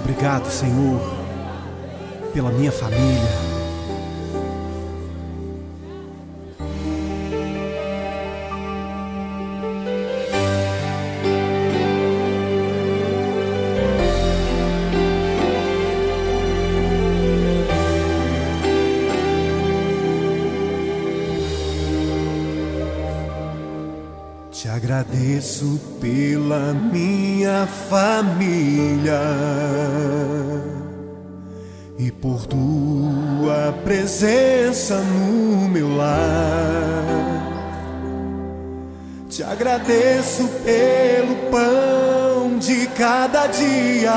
Obrigado, Senhor, pela minha família. Te agradeço pela minha família e por tua presença no meu lar. Te agradeço pelo pão de cada dia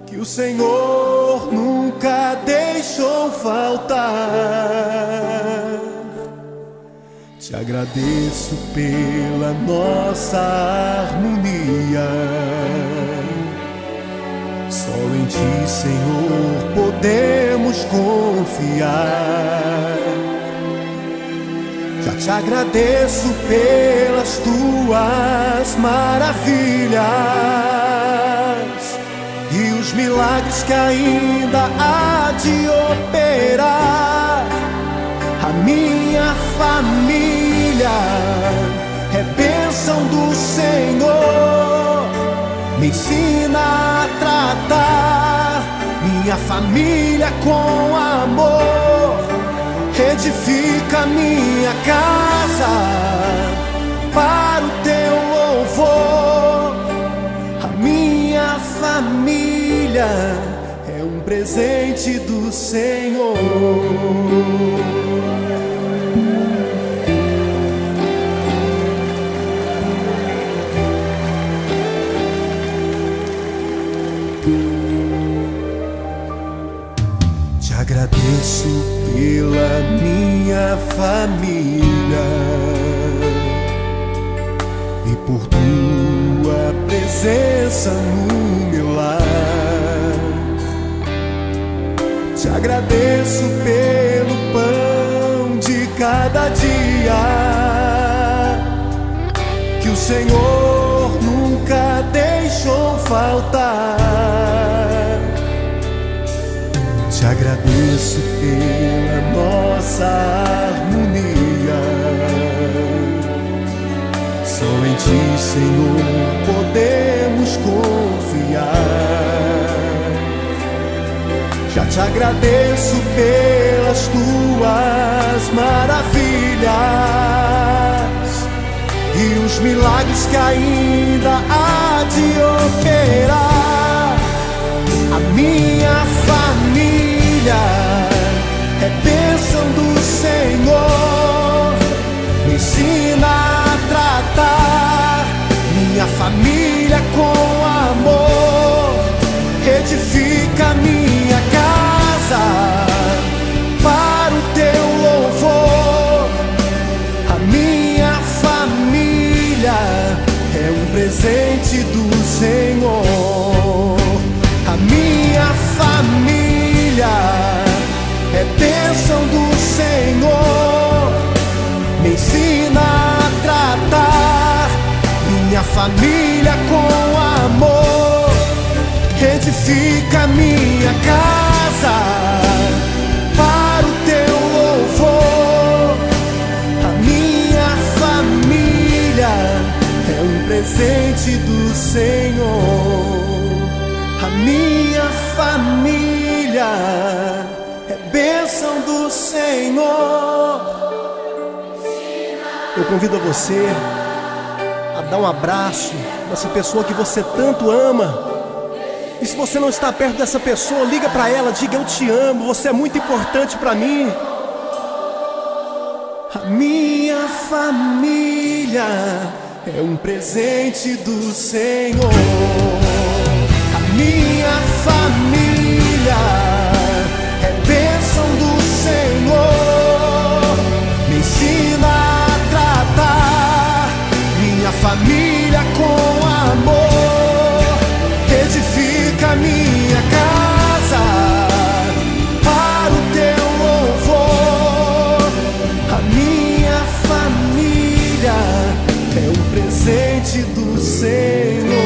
que o Senhor nunca deixou faltar. Te agradeço pela nossa harmonia. Só em Ti, Senhor, podemos confiar. Já te agradeço pelas Tuas maravilhas e os milagres que ainda há de operar. A minha família é bênção do Senhor. Me ensina a tratar minha família com amor. Edifica minha casa para o Teu louvor. A minha família é um presente do Senhor. Te agradeço pela minha família e por Tua presença no meu lar. Te agradeço pelo pão de cada dia que o Senhor nunca deixou faltar. Te agradeço pela nossa harmonia. Só em Ti, Senhor, podemos confiar. Já te agradeço pelas Tuas maravilhas e os milagres que ainda há de operar. A minha família é bênção do Senhor. Me ensina a tratar minha família com amor. Edifica minha casa para o Teu louvor. A minha família é um presente do Senhor. A minha família é bênção do Senhor. Me ensina a tratar minha família com amor. Edifica minha casa para o Teu louvor. A minha família é um presente do Senhor. A minha família é bênção do Senhor. Eu convido você a dar um abraço nessa pessoa que você tanto ama. E se você não está perto dessa pessoa, liga para ela, diga: eu te amo, você é muito importante para mim. A minha família é um presente do Senhor. A minha família é bênção do Senhor. Me ensina a tratar minha família com amor. Edifica minha casa para o Teu louvor. A minha família é um presente do Senhor.